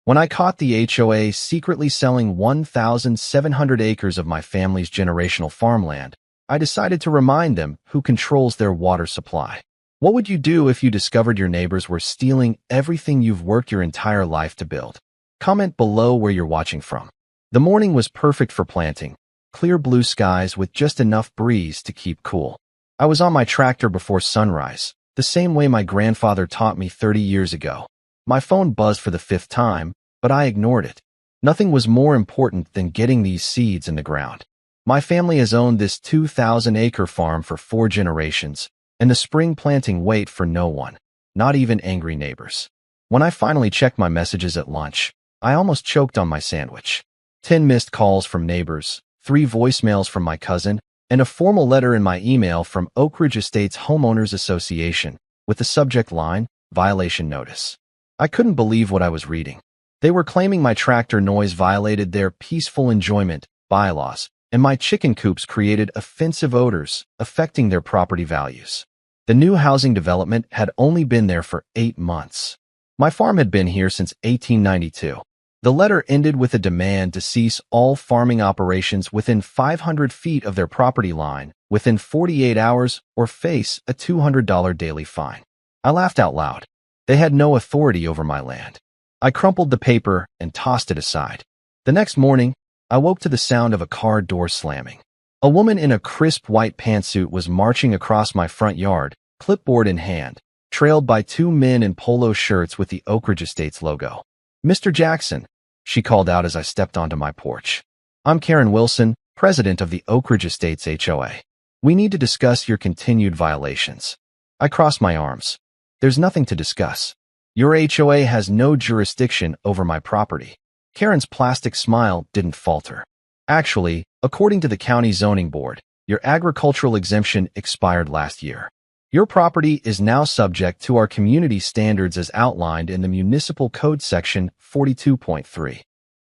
When I caught the HOA secretly selling 1,700 acres of my family's generational farmland, I decided to remind them who controls their water supply. What would you do if you discovered your neighbors were stealing everything you've worked your entire life to build? Comment below where you're watching from. The morning was perfect for planting. Clear blue skies with just enough breeze to keep cool. I was on my tractor before sunrise, the same way my grandfather taught me 30 years ago. My phone buzzed for the 5th time, but I ignored it. Nothing was more important than getting these seeds in the ground. My family has owned this 2,000-acre farm for 4 generations, and the spring planting wait for no one, not even angry neighbors. When I finally checked my messages at lunch, I almost choked on my sandwich. 10 missed calls from neighbors, 3 voicemails from my cousin, and a formal letter in my email from Oak Ridge Estates Homeowners Association with the subject line, Violation Notice. I couldn't believe what I was reading. They were claiming my tractor noise violated their peaceful enjoyment bylaws, and my chicken coops created offensive odors affecting their property values. The new housing development had only been there for 8 months. My farm had been here since 1892. The letter ended with a demand to cease all farming operations within 500 feet of their property line within 48 hours or face a $200 daily fine. I laughed out loud. They had no authority over my land. I crumpled the paper and tossed it aside. The next morning, I woke to the sound of a car door slamming. A woman in a crisp white pantsuit was marching across my front yard, clipboard in hand, trailed by 2 men in polo shirts with the Oak Ridge Estates logo. "Mr. Jackson," she called out as I stepped onto my porch. "I'm Karen Wilson, president of the Oak Ridge Estates HOA. We need to discuss your continued violations." I crossed my arms. "There's nothing to discuss. Your HOA has no jurisdiction over my property." Karen's plastic smile didn't falter. "Actually, according to the county zoning board, your agricultural exemption expired last year. Your property is now subject to our community standards as outlined in the Municipal Code Section 42.3.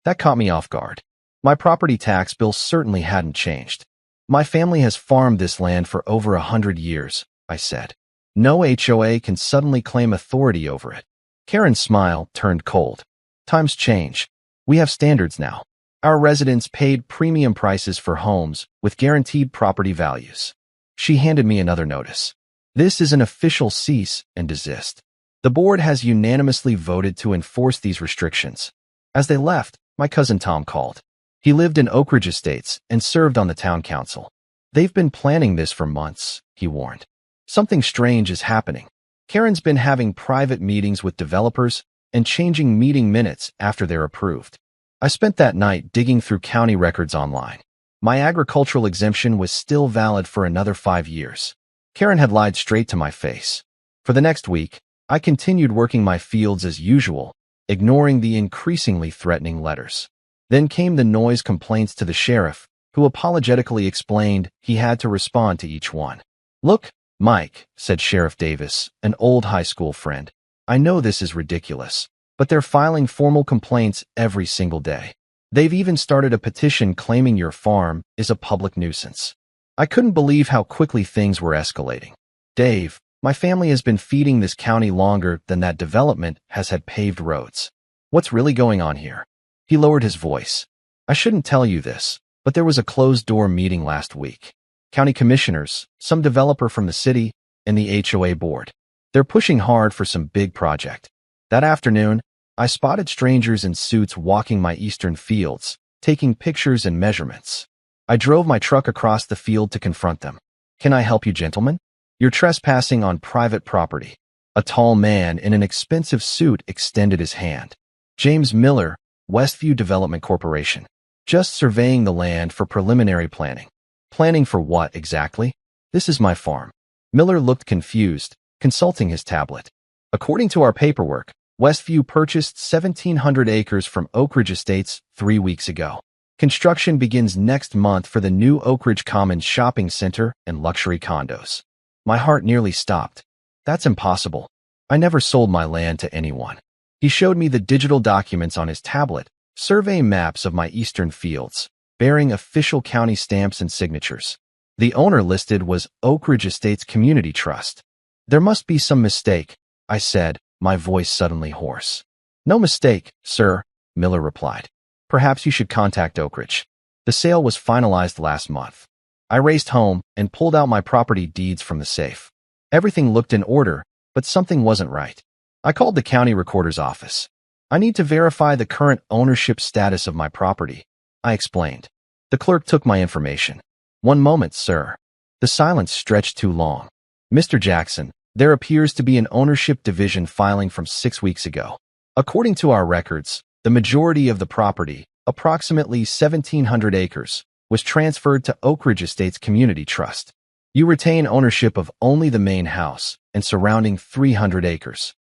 That caught me off guard. My property tax bill certainly hadn't changed. "My family has farmed this land for over 100 years, I said. "No HOA can suddenly claim authority over it." Karen's smile turned cold. "Times change. We have standards now. Our residents paid premium prices for homes with guaranteed property values." She handed me another notice. "This is an official cease and desist. The board has unanimously voted to enforce these restrictions." As they left, my cousin Tom called. He lived in Oak Ridge Estates and served on the town council. "They've been planning this for months," he warned. "Something strange is happening. Karen's been having private meetings with developers and changing meeting minutes after they're approved." I spent that night digging through county records online. My agricultural exemption was still valid for another 5 years. Karen had lied straight to my face. For the next week, I continued working my fields as usual, ignoring the increasingly threatening letters. Then came the noise complaints to the sheriff, who apologetically explained he had to respond to each one. "Look, Mike," said Sheriff Davis, an old high school friend, "I know this is ridiculous, but they're filing formal complaints every single day. They've even started a petition claiming your farm is a public nuisance." I couldn't believe how quickly things were escalating. "Dave, my family has been feeding this county longer than that development has had paved roads. What's really going on here?" He lowered his voice. "I shouldn't tell you this, but there was a closed-door meeting last week. County commissioners, some developer from the city, and the HOA board. They're pushing hard for some big project. That afternoon, I spotted strangers in suits walking my eastern fields, taking pictures and measurements. I drove my truck across the field to confront them. "Can I help you, gentlemen? You're trespassing on private property." A tall man in an expensive suit extended his hand. "James Miller, Westview Development Corporation. Just surveying the land for preliminary planning." "Planning for what exactly?" "This is my farm." Miller looked confused, consulting his tablet. "According to our paperwork, Westview purchased 1,700 acres from Oak Ridge Estates 3 weeks ago. Construction begins next month for the new Oak Ridge Commons shopping center and luxury condos." My heart nearly stopped. "That's impossible. I never sold my land to anyone." He showed me the digital documents on his tablet, survey maps of my eastern fields, bearing official county stamps and signatures. The owner listed was Oak Ridge Estates Community Trust. "There must be some mistake," I said, my voice suddenly hoarse. No mistake, sir, Miller replied. Perhaps you should contact Oak Ridge. The sale was finalized last month. I raced home and pulled out my property deeds from the safe. Everything looked in order, but something wasn't right. I called the county recorder's office. I need to verify the current ownership status of my property, I explained. The clerk took my information. One moment, sir. The silence stretched too long. Mr. Jackson, there appears to be an ownership division filing from 6 weeks ago. According to our records, the majority of the property, approximately 1,700 acres, was transferred to Oak Ridge Estates Community Trust. You retain ownership of only the main house and surrounding 300 acres.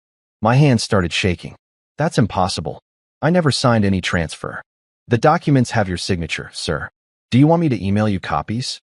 My hands started shaking. That's impossible. I never signed any transfer. The documents have your signature, sir. Do you want me to email you copies?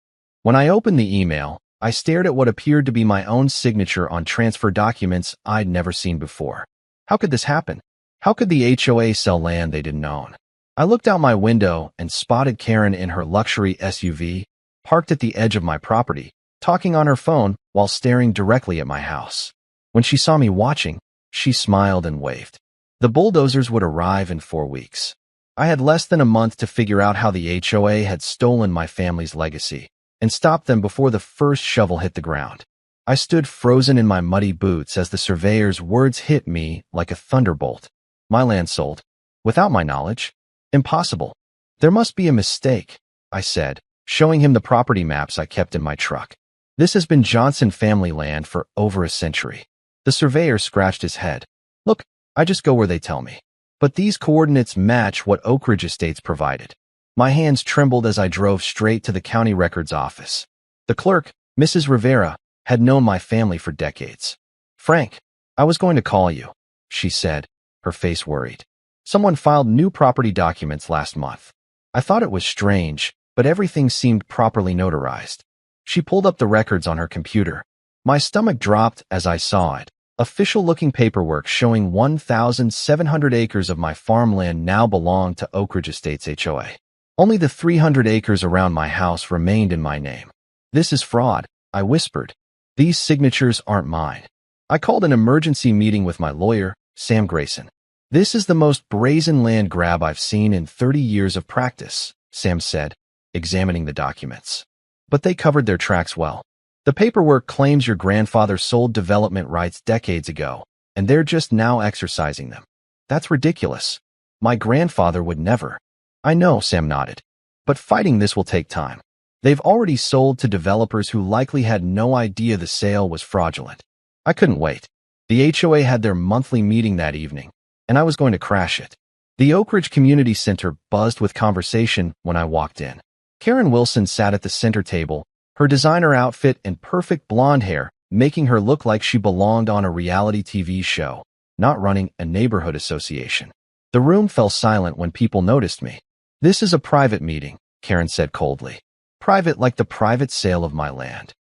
When I opened the email, I stared at what appeared to be my own signature on transfer documents I'd never seen before. How could this happen? How could the HOA sell land they didn't own? I looked out my window and spotted Karen in her luxury SUV, parked at the edge of my property, talking on her phone while staring directly at my house. When she saw me watching, she smiled and waved. The bulldozers would arrive in 4 weeks. I had less than a month to figure out how the HOA had stolen my family's legacy and stop them before the first shovel hit the ground. I stood frozen in my muddy boots as the surveyor's words hit me like a thunderbolt. My land sold. Without my knowledge? Impossible. There must be a mistake, I said, showing him the property maps I kept in my truck. This has been Johnson family land for over a century. The surveyor scratched his head. Look, I just go where they tell me. But these coordinates match what Oak Ridge Estates provided. My hands trembled as I drove straight to the county records office. The clerk, Mrs. Rivera, had known my family for decades. Frank, I was going to call you, she said, her face worried. Someone filed new property documents last month. I thought it was strange, but everything seemed properly notarized. She pulled up the records on her computer. My stomach dropped as I saw it. Official-looking paperwork showing 1,700 acres of my farmland now belonged to Oak Ridge Estates HOA. Only the 300 acres around my house remained in my name. This is fraud, I whispered. These signatures aren't mine. I called an emergency meeting with my lawyer, Sam Grayson. This is the most brazen land grab I've seen in 30 years of practice, Sam said, examining the documents. But they covered their tracks well. The paperwork claims your grandfather sold development rights decades ago, and they're just now exercising them. That's ridiculous. My grandfather would never. I know, Sam nodded. But fighting this will take time. They've already sold to developers who likely had no idea the sale was fraudulent. I couldn't wait. The HOA had their monthly meeting that evening, and I was going to crash it. The Oak Ridge Community Center buzzed with conversation when I walked in. Karen Wilson sat at the center table, her designer outfit and perfect blonde hair making her look like she belonged on a reality TV show, not running a neighborhood association. The room fell silent when people noticed me. This is a private meeting, Karen said coldly. Private like the private sale of my land.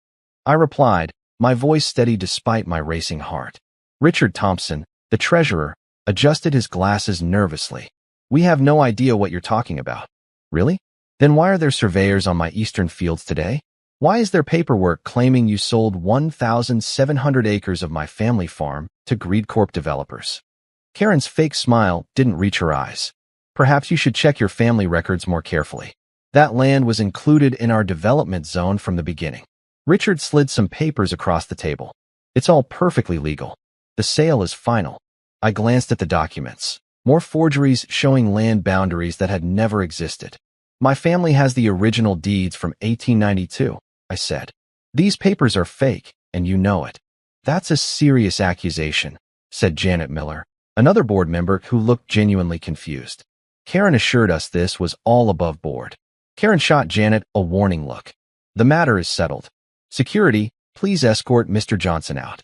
I replied, my voice steady despite my racing heart. Richard Thompson, the treasurer, adjusted his glasses nervously. We have no idea what you're talking about. Really? Then why are there surveyors on my eastern fields today? Why is there paperwork claiming you sold 1,700 acres of my family farm to Greed Corp developers? Karen's fake smile didn't reach her eyes. Perhaps you should check your family records more carefully. That land was included in our development zone from the beginning. Richard slid some papers across the table. It's all perfectly legal. The sale is final. I glanced at the documents. More forgeries showing land boundaries that had never existed. My family has the original deeds from 1892, I said. These papers are fake, and you know it. That's a serious accusation, said Janet Miller, another board member who looked genuinely confused. Karen assured us this was all above board. Karen shot Janet a warning look. The matter is settled. Security, please escort Mr. Johnson out.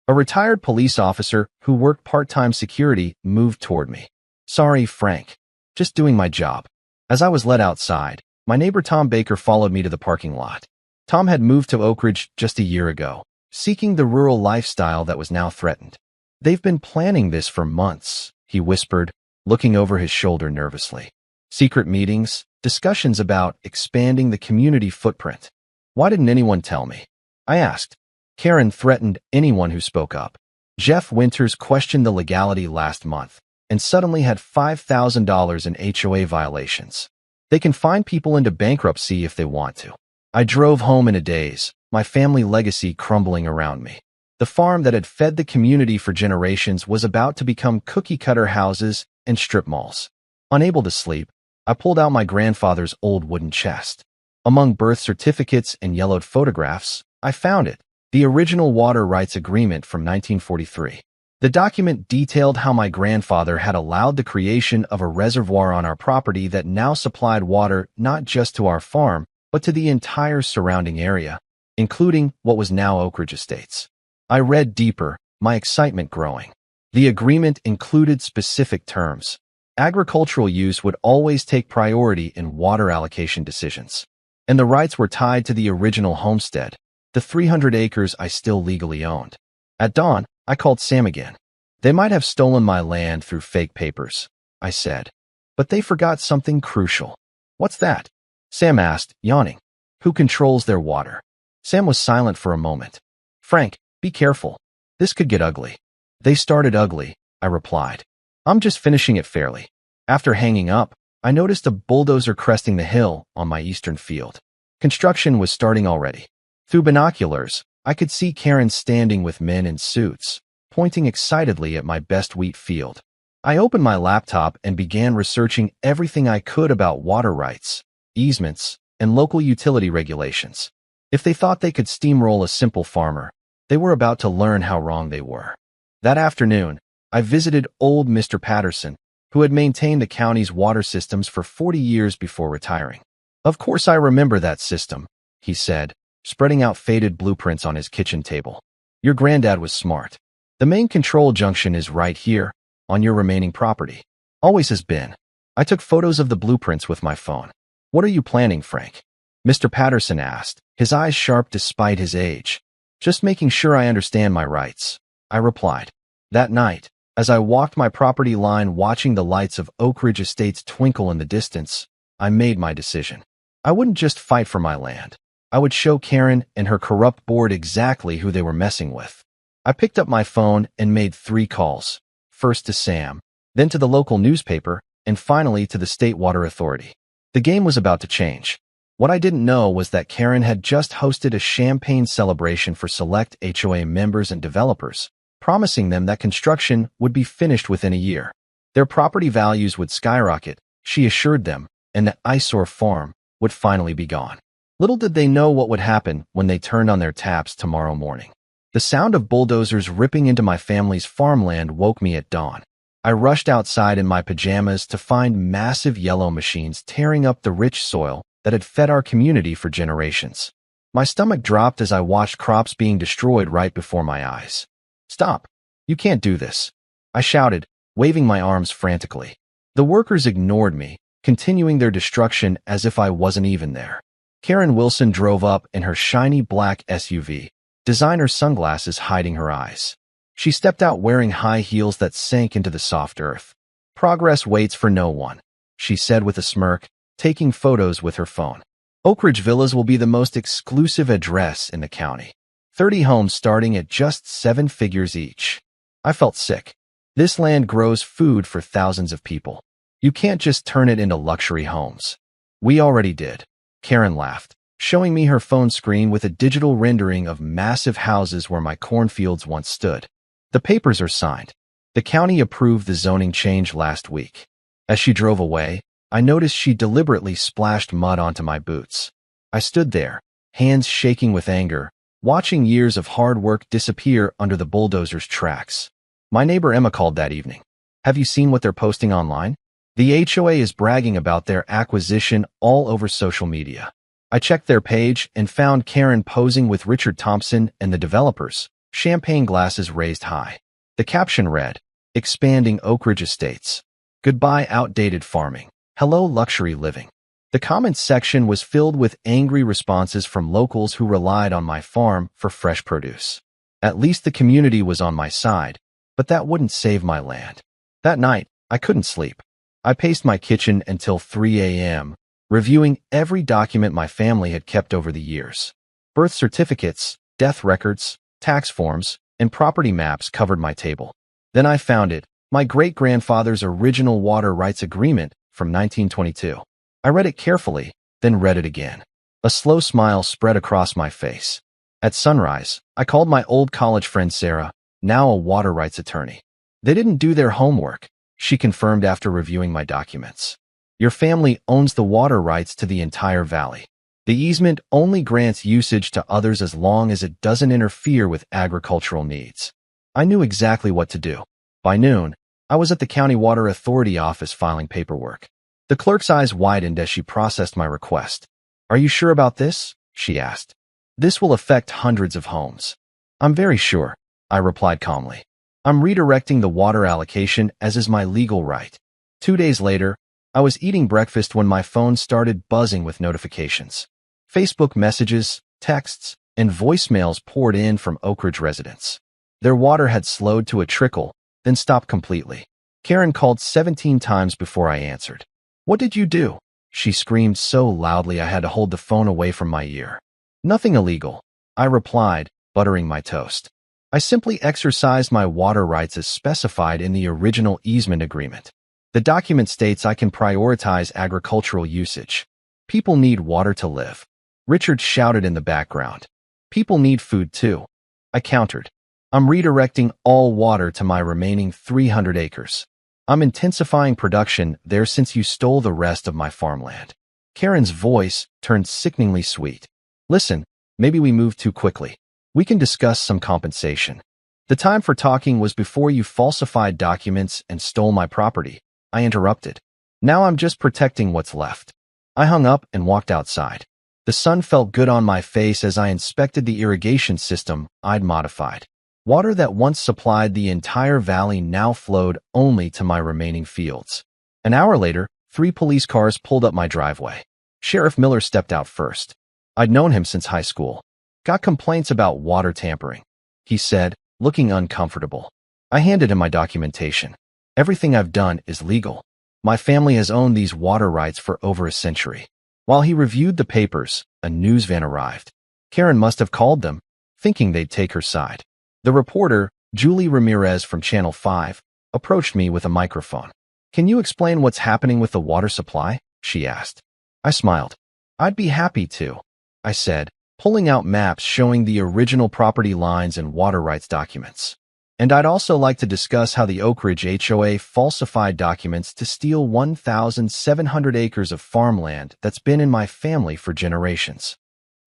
A retired police officer who worked part-time security moved toward me. Sorry, Frank. Just doing my job. As I was led outside, my neighbor Tom Baker followed me to the parking lot. Tom had moved to Oak Ridge just a year ago, seeking the rural lifestyle that was now threatened. They've been planning this for months, he whispered, looking over his shoulder nervously. Secret meetings, discussions about expanding the community footprint. Why didn't anyone tell me? I asked. Karen threatened anyone who spoke up. Jeff Winters questioned the legality last month. and suddenly had $5,000 in HOA violations. They can fine people into bankruptcy if they want to. I drove home in a daze, my family legacy crumbling around me. The farm that had fed the community for generations was about to become cookie-cutter houses and strip malls. Unable to sleep, I pulled out my grandfather's old wooden chest. Among birth certificates and yellowed photographs, I found it, the original water rights agreement from 1943. The document detailed how my grandfather had allowed the creation of a reservoir on our property that now supplied water not just to our farm, but to the entire surrounding area, including what was now Oak Ridge Estates. I read deeper, my excitement growing. The agreement included specific terms. Agricultural use would always take priority in water allocation decisions. And the rights were tied to the original homestead, the 300 acres I still legally owned. At dawn, I called Sam again. They might have stolen my land through fake papers, I said. But they forgot something crucial. What's that? Sam asked, yawning. Who controls their water? Sam was silent for a moment. Frank, be careful. This could get ugly. They started ugly, I replied. I'm just finishing it fairly. After hanging up, I noticed a bulldozer cresting the hill on my eastern field. Construction was starting already. Through binoculars, I could see Karen standing with men in suits, pointing excitedly at my best wheat field. I opened my laptop and began researching everything I could about water rights, easements, and local utility regulations. If they thought they could steamroll a simple farmer, they were about to learn how wrong they were. That afternoon, I visited old Mr. Patterson, who had maintained the county's water systems for 40 years before retiring. Of course I remember that system, he said, spreading out faded blueprints on his kitchen table. Your granddad was smart. The main control junction is right here, on your remaining property. Always has been. I took photos of the blueprints with my phone. What are you planning, Frank? Mr. Patterson asked, his eyes sharp despite his age. Just making sure I understand my rights, I replied. That night, as I walked my property line watching the lights of Oak Ridge Estates twinkle in the distance, I made my decision. I wouldn't just fight for my land. I would show Karen and her corrupt board exactly who they were messing with. I picked up my phone and made 3 calls, first to Sam, then to the local newspaper, and finally to the State Water Authority. The game was about to change. What I didn't know was that Karen had just hosted a champagne celebration for select HOA members and developers, promising them that construction would be finished within a year. Their property values would skyrocket, she assured them, and the eyesore farm would finally be gone. Little did they know what would happen when they turned on their taps tomorrow morning. The sound of bulldozers ripping into my family's farmland woke me at dawn. I rushed outside in my pajamas to find massive yellow machines tearing up the rich soil that had fed our community for generations. My stomach dropped as I watched crops being destroyed right before my eyes. Stop! You can't do this, I shouted, waving my arms frantically. The workers ignored me, continuing their destruction as if I wasn't even there. Karen Wilson drove up in her shiny black SUV, designer sunglasses hiding her eyes. She stepped out wearing high heels that sank into the soft earth. Progress waits for no one, she said with a smirk, taking photos with her phone. Oak Ridge Villas will be the most exclusive address in the county. 30 homes starting at just 7 figures each. I felt sick. This land grows food for thousands of people. You can't just turn it into luxury homes. We already did. Karen laughed, showing me her phone screen with a digital rendering of massive houses where my cornfields once stood. The papers are signed. The county approved the zoning change last week. As she drove away, I noticed she deliberately splashed mud onto my boots. I stood there, hands shaking with anger, watching years of hard work disappear under the bulldozer's tracks. My neighbor Emma called that evening. Have you seen what they're posting online? The HOA is bragging about their acquisition all over social media. I checked their page and found Karen posing with Richard Thompson and the developers, champagne glasses raised high. The caption read, "Expanding Oak Ridge Estates. Goodbye outdated farming. Hello luxury living." The comments section was filled with angry responses from locals who relied on my farm for fresh produce. At least the community was on my side, but that wouldn't save my land. That night, I couldn't sleep. I paced my kitchen until 3 a.m., reviewing every document my family had kept over the years. Birth certificates, death records, tax forms, and property maps covered my table. Then I found it, My great-grandfather's original water rights agreement from 1922. I read it carefully, then read it again. A slow smile spread across my face. At sunrise, I called my old college friend Sarah, now a water rights attorney. They didn't do their homework, she confirmed after reviewing my documents. Your family owns the water rights to the entire valley. The easement only grants usage to others as long as it doesn't interfere with agricultural needs. I knew exactly what to do. By noon, I was at the County Water Authority office filing paperwork. The clerk's eyes widened as she processed my request. Are you sure about this? She asked. This will affect hundreds of homes. I'm very sure, I replied calmly. I'm redirecting the water allocation as is my legal right. 2 days later, I was eating breakfast when my phone started buzzing with notifications. Facebook messages, texts, and voicemails poured in from Oak Ridge residents. Their water had slowed to a trickle, then stopped completely. Karen called 17 times before I answered. What did you do? She screamed so loudly I had to hold the phone away from my ear. Nothing illegal, I replied, buttering my toast. I simply exercised my water rights as specified in the original easement agreement. The document states I can prioritize agricultural usage. People need water to live. Richard shouted in the background. People need food too. I countered. I'm redirecting all water to my remaining 300 acres. I'm intensifying production there since you stole the rest of my farmland. Karen's voice turned sickeningly sweet. Listen, maybe we moved too quickly. We can discuss some compensation. The time for talking was before you falsified documents and stole my property. I interrupted. Now I'm just protecting what's left. I hung up and walked outside. The sun felt good on my face as I inspected the irrigation system I'd modified. Water that once supplied the entire valley now flowed only to my remaining fields. An hour later, 3 police cars pulled up my driveway. Sheriff Miller stepped out first. I'd known him since high school. Got complaints about water tampering, he said, looking uncomfortable. I handed him my documentation. Everything I've done is legal. My family has owned these water rights for over a century. While he reviewed the papers, a news van arrived. Karen must have called them, thinking they'd take her side. The reporter, Julie Ramirez from Channel 5, approached me with a microphone. Can you explain what's happening with the water supply? She asked. I smiled. I'd be happy to, I said, pulling out maps showing the original property lines and water rights documents. And I'd also like to discuss how the Oak Ridge HOA falsified documents to steal 1,700 acres of farmland that's been in my family for generations.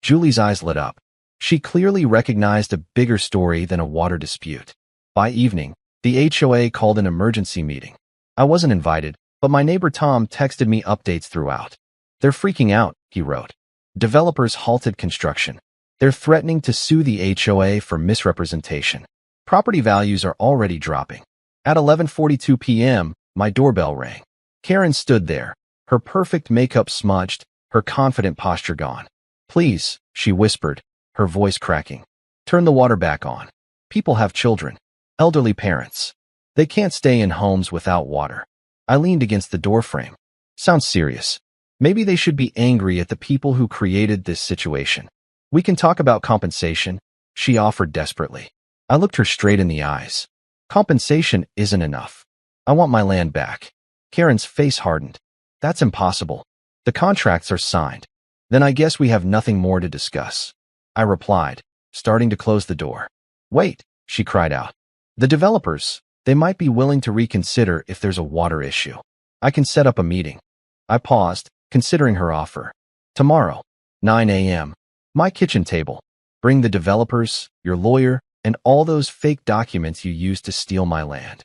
Julie's eyes lit up. She clearly recognized a bigger story than a water dispute. By evening, the HOA called an emergency meeting. I wasn't invited, but my neighbor Tom texted me updates throughout. They're freaking out, he wrote. Developers halted construction. They're threatening to sue the HOA for misrepresentation. Property values are already dropping. At 11:42 p.m., my doorbell rang. Karen stood there, her perfect makeup smudged, her confident posture gone. Please, she whispered, her voice cracking. Turn the water back on. People have children, elderly parents. They can't stay in homes without water. I leaned against the doorframe. Sounds serious. Maybe they should be angry at the people who created this situation. We can talk about compensation, she offered desperately. I looked her straight in the eyes. Compensation isn't enough. I want my land back. Karen's face hardened. That's impossible. The contracts are signed. Then I guess we have nothing more to discuss. I replied, starting to close the door. Wait, she cried out. The developers, they might be willing to reconsider if there's a water issue. I can set up a meeting. I paused, considering her offer. Tomorrow, 9 a.m. My kitchen table. Bring the developers, your lawyer, and all those fake documents you used to steal my land.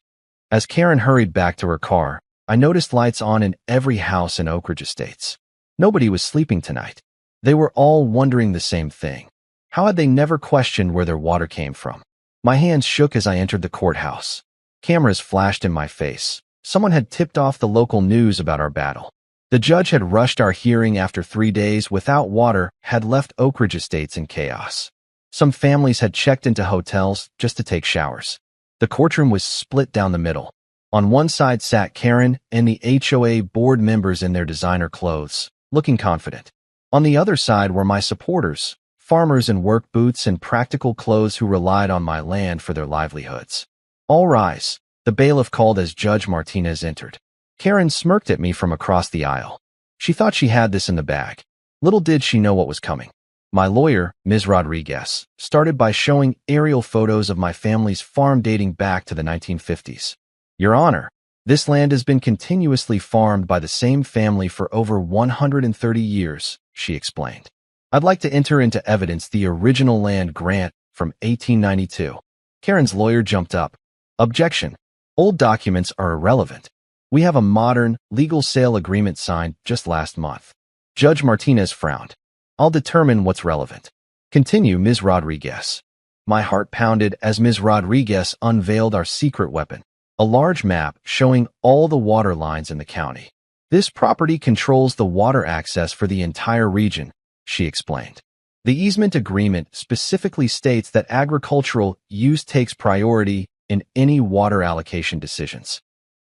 As Karen hurried back to her car, I noticed lights on in every house in Oak Ridge Estates. Nobody was sleeping tonight. They were all wondering the same thing. How had they never questioned where their water came from? My hands shook as I entered the courthouse. Cameras flashed in my face. Someone had tipped off the local news about our battle. The judge had rushed our hearing after 3 days without water, had left Oak Ridge Estates in chaos. Some families had checked into hotels just to take showers. The courtroom was split down the middle. On one side sat Karen and the HOA board members in their designer clothes, looking confident. On the other side were my supporters, farmers in work boots and practical clothes who relied on my land for their livelihoods. All rise, The bailiff called as Judge Martinez entered. Karen smirked at me from across the aisle. She thought she had this in the bag. Little did she know what was coming. My lawyer, Ms. Rodriguez, started by showing aerial photos of my family's farm dating back to the 1950s. Your Honor, this land has been continuously farmed by the same family for over 130 years, she explained. I'd like to enter into evidence the original land grant from 1892. Karen's lawyer jumped up. Objection. Old documents are irrelevant. We have a modern, legal sale agreement signed just last month. Judge Martinez frowned. I'll determine what's relevant. Continue, Ms. Rodriguez. My heart pounded as Ms. Rodriguez unveiled our secret weapon, a large map showing all the water lines in the county. This property controls the water access for the entire region, she explained. The easement agreement specifically states that agricultural use takes priority in any water allocation decisions.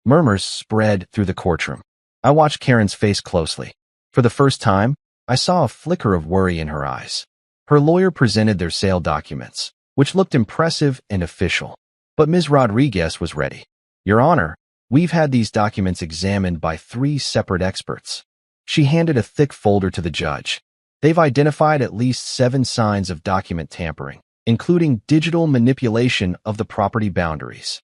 Murmurs spread through the courtroom. I watched Karen's face closely. For the first time, I saw a flicker of worry in her eyes. Her lawyer presented their sale documents, which looked impressive and official. But Ms. Rodriguez was ready. Your Honor, we've had these documents examined by 3 separate experts. She handed a thick folder to the judge. They've identified at least 7 signs of document tampering, including digital manipulation of the property boundaries.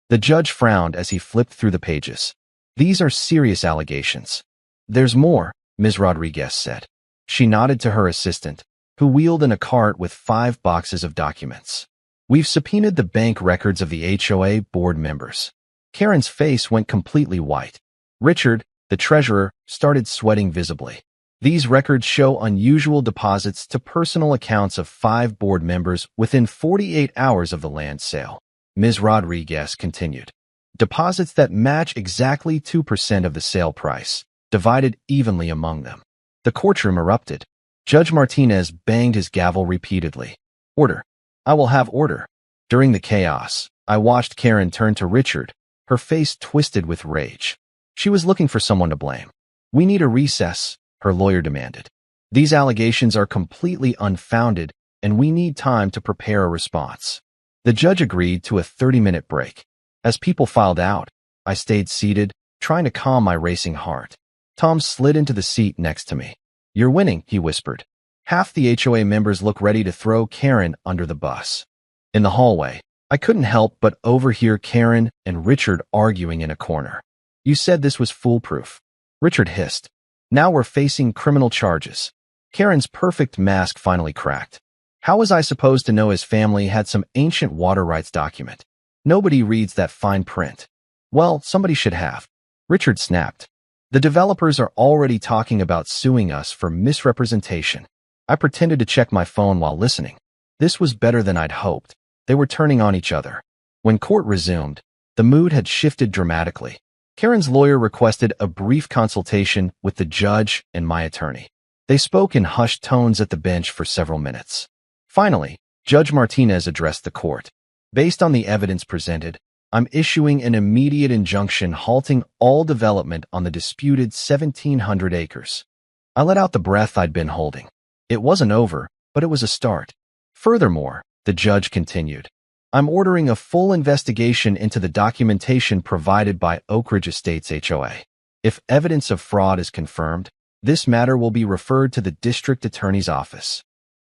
The judge frowned as he flipped through the pages. These are serious allegations. There's more, Ms. Rodriguez said. She nodded to her assistant, who wheeled in a cart with 5 boxes of documents. We've subpoenaed the bank records of the HOA board members. Karen's face went completely white. Richard, the treasurer, started sweating visibly. These records show unusual deposits to personal accounts of 5 board members within 48 hours of the land sale. Ms. Rodriguez continued. Deposits that match exactly 2% of the sale price, divided evenly among them. The courtroom erupted. Judge Martinez banged his gavel repeatedly. Order. I will have order. During the chaos, I watched Karen turn to Richard, her face twisted with rage. She was looking for someone to blame. We need a recess, her lawyer demanded. These allegations are completely unfounded, and we need time to prepare a response. The judge agreed to a 30-minute break. As people filed out, I stayed seated, trying to calm my racing heart. Tom slid into the seat next to me. You're winning, he whispered. Half the HOA members look ready to throw Karen under the bus. In the hallway, I couldn't help but overhear Karen and Richard arguing in a corner. You said this was foolproof. Richard hissed. Now we're facing criminal charges. Karen's perfect mask finally cracked. How was I supposed to know his family had some ancient water rights document? Nobody reads that fine print. Well, somebody should have. Richard snapped. The developers are already talking about suing us for misrepresentation. I pretended to check my phone while listening. This was better than I'd hoped. They were turning on each other. When court resumed, the mood had shifted dramatically. Karen's lawyer requested a brief consultation with the judge and my attorney. They spoke in hushed tones at the bench for several minutes. Finally, Judge Martinez addressed the court. Based on the evidence presented, I'm issuing an immediate injunction halting all development on the disputed 1,700 acres. I let out the breath I'd been holding. It wasn't over, but it was a start. Furthermore, the judge continued, I'm ordering a full investigation into the documentation provided by Oak Ridge Estates HOA. If evidence of fraud is confirmed, this matter will be referred to the district attorney's office.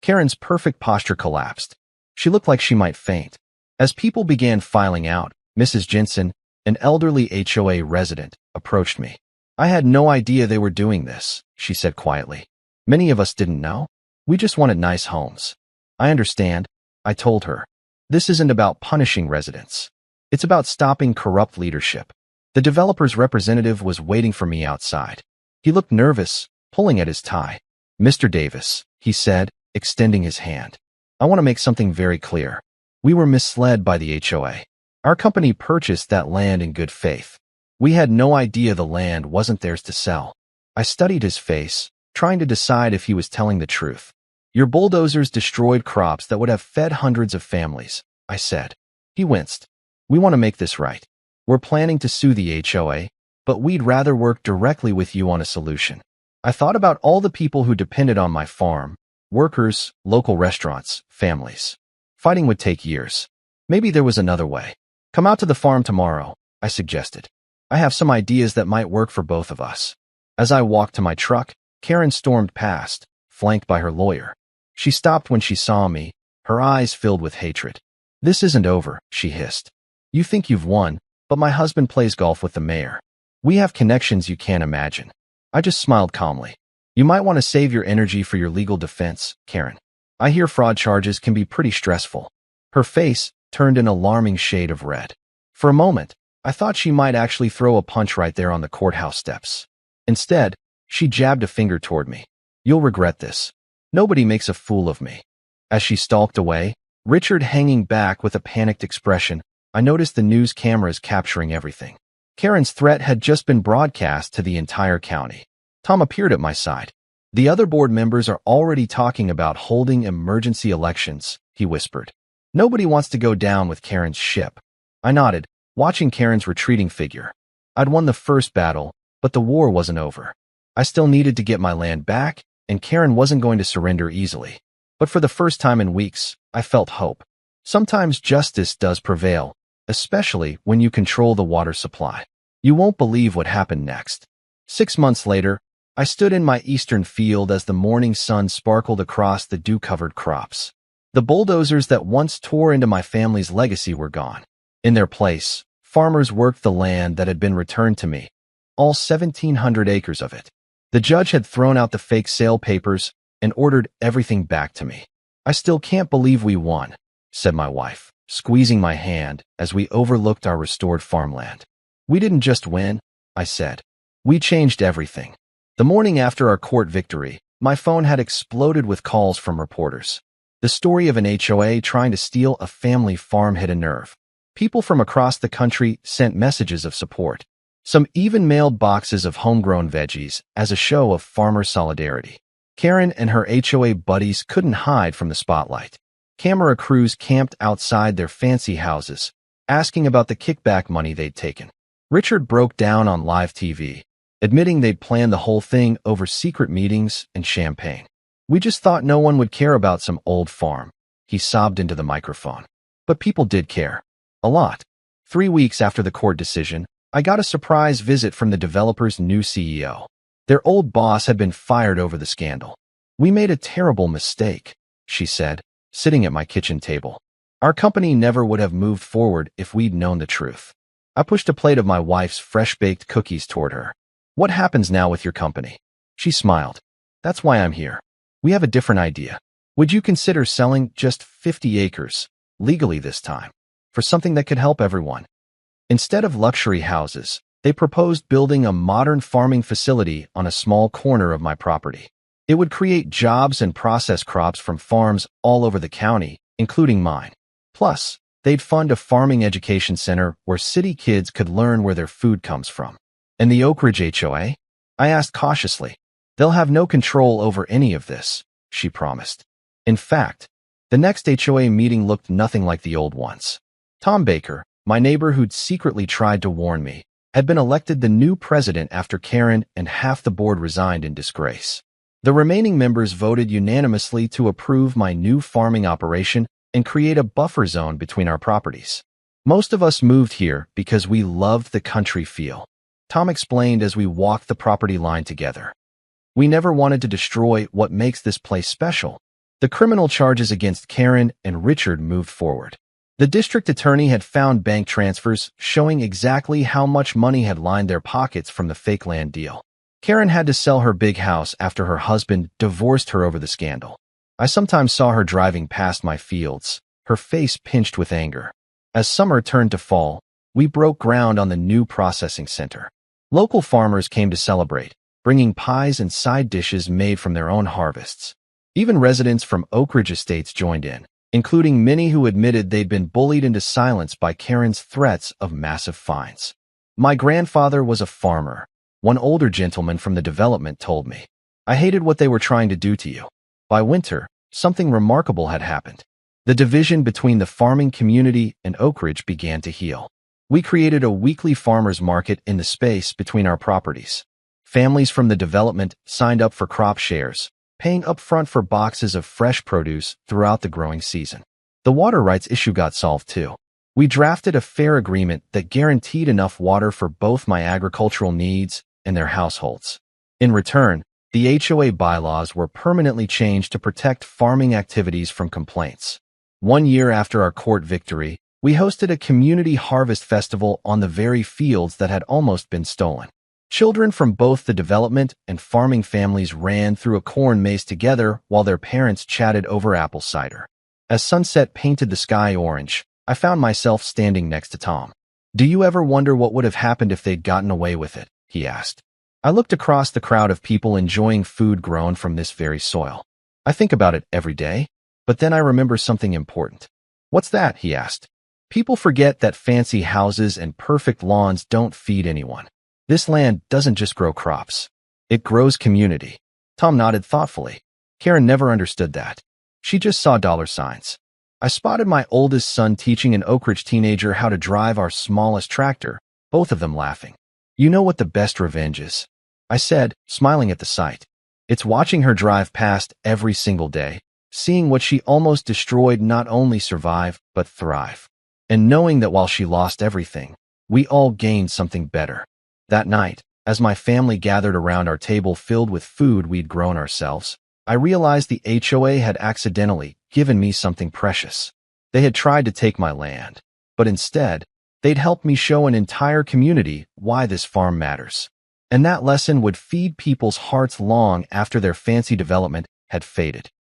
Karen's perfect posture collapsed. She looked like she might faint. As people began filing out, Mrs. Jensen, an elderly HOA resident, approached me. I had no idea they were doing this, she said quietly. Many of us didn't know. We just wanted nice homes. I understand, I told her. This isn't about punishing residents. It's about stopping corrupt leadership. The developer's representative was waiting for me outside. He looked nervous, pulling at his tie. Mr. Davis, he said, extending his hand. I want to make something very clear. We were misled by the HOA. Our company purchased that land in good faith. We had no idea the land wasn't theirs to sell. I studied his face, trying to decide if he was telling the truth. Your bulldozers destroyed crops that would have fed hundreds of families, I said. He winced. We want to make this right. We're planning to sue the HOA, but we'd rather work directly with you on a solution. I thought about all the people who depended on my farm, workers, local restaurants, families. Fighting would take years. Maybe there was another way. Come out to the farm tomorrow, I suggested. I have some ideas that might work for both of us. As I walked to my truck, Karen stormed past, flanked by her lawyer. She stopped when she saw me, her eyes filled with hatred. This isn't over, she hissed. You think you've won, but my husband plays golf with the mayor. We have connections you can't imagine. I just smiled calmly. You might want to save your energy for your legal defense, Karen. I hear fraud charges can be pretty stressful. Her face turned an alarming shade of red. For a moment, I thought she might actually throw a punch right there on the courthouse steps. Instead, she jabbed a finger toward me. You'll regret this. Nobody makes a fool of me. As she stalked away, Richard hanging back with a panicked expression, I noticed the news cameras capturing everything. Karen's threat had just been broadcast to the entire county. Tom appeared at my side. The other board members are already talking about holding emergency elections, he whispered. Nobody wants to go down with Karen's ship. I nodded, watching Karen's retreating figure. I'd won the first battle, but the war wasn't over. I still needed to get my land back, and Karen wasn't going to surrender easily. But for the first time in weeks, I felt hope. Sometimes justice does prevail, especially when you control the water supply. You won't believe what happened next. 6 months later, I stood in my eastern field as the morning sun sparkled across the dew-covered crops. The bulldozers that once tore into my family's legacy were gone. In their place, farmers worked the land that had been returned to me, all 1,700 acres of it. The judge had thrown out the fake sale papers and ordered everything back to me. I still can't believe we won, said my wife, squeezing my hand as we overlooked our restored farmland. We didn't just win, I said. We changed everything. The morning after our court victory, my phone had exploded with calls from reporters. The story of an HOA trying to steal a family farm hit a nerve. People from across the country sent messages of support. Some even mailed boxes of homegrown veggies as a show of farmer solidarity. Karen and her HOA buddies couldn't hide from the spotlight. Camera crews camped outside their fancy houses, asking about the kickback money they'd taken. Richard broke down on live TV, admitting they'd planned the whole thing over secret meetings and champagne. We just thought no one would care about some old farm, he sobbed into the microphone. But people did care. A lot. 3 weeks after the court decision, I got a surprise visit from the developer's new CEO. Their old boss had been fired over the scandal. We made a terrible mistake, she said, sitting at my kitchen table. Our company never would have moved forward if we'd known the truth. I pushed a plate of my wife's fresh-baked cookies toward her. What happens now with your company? She smiled. That's why I'm here. We have a different idea. Would you consider selling just 50 acres, legally this time, for something that could help everyone? Instead of luxury houses, they proposed building a modern farming facility on a small corner of my property. It would create jobs and process crops from farms all over the county, including mine. Plus, they'd fund a farming education center where city kids could learn where their food comes from. And the Oak Ridge HOA? I asked cautiously. They'll have no control over any of this, she promised. In fact, the next HOA meeting looked nothing like the old ones. Tom Baker, my neighbor who'd secretly tried to warn me, had been elected the new president after Karen and half the board resigned in disgrace. The remaining members voted unanimously to approve my new farming operation and create a buffer zone between our properties. Most of us moved here because we loved the country feel, Tom explained as we walked the property line together. We never wanted to destroy what makes this place special. The criminal charges against Karen and Richard moved forward. The district attorney had found bank transfers showing exactly how much money had lined their pockets from the fake land deal. Karen had to sell her big house after her husband divorced her over the scandal. I sometimes saw her driving past my fields, her face pinched with anger. As summer turned to fall, we broke ground on the new processing center. Local farmers came to celebrate, bringing pies and side dishes made from their own harvests. Even residents from Oak Ridge Estates joined in, including many who admitted they'd been bullied into silence by Karen's threats of massive fines. My grandfather was a farmer, one older gentleman from the development told me. I hated what they were trying to do to you. By winter, something remarkable had happened. The division between the farming community and Oak Ridge began to heal. We created a weekly farmers market in the space between our properties. Families from the development signed up for crop shares, paying upfront for boxes of fresh produce throughout the growing season. The water rights issue got solved too. We drafted a fair agreement that guaranteed enough water for both my agricultural needs and their households. In return, the HOA bylaws were permanently changed to protect farming activities from complaints. 1 year after our court victory, we hosted a community harvest festival on the very fields that had almost been stolen. Children from both the development and farming families ran through a corn maze together while their parents chatted over apple cider. As sunset painted the sky orange, I found myself standing next to Tom. "Do you ever wonder what would have happened if they'd gotten away with it?" he asked. I looked across the crowd of people enjoying food grown from this very soil. "I think about it every day, but then I remember something important." "What's that?" he asked. "People forget that fancy houses and perfect lawns don't feed anyone. This land doesn't just grow crops. It grows community." Tom nodded thoughtfully. Karen never understood that. She just saw dollar signs. I spotted my oldest son teaching an Oak Ridge teenager how to drive our smallest tractor, both of them laughing. "You know what the best revenge is?" I said, smiling at the sight. "It's watching her drive past every single day, seeing what she almost destroyed not only survive, but thrive. And knowing that while she lost everything, we all gained something better." That night, as my family gathered around our table filled with food we'd grown ourselves, I realized the HOA had accidentally given me something precious. They had tried to take my land, but instead, they'd helped me show an entire community why this farm matters. And that lesson would feed people's hearts long after their fancy development had faded.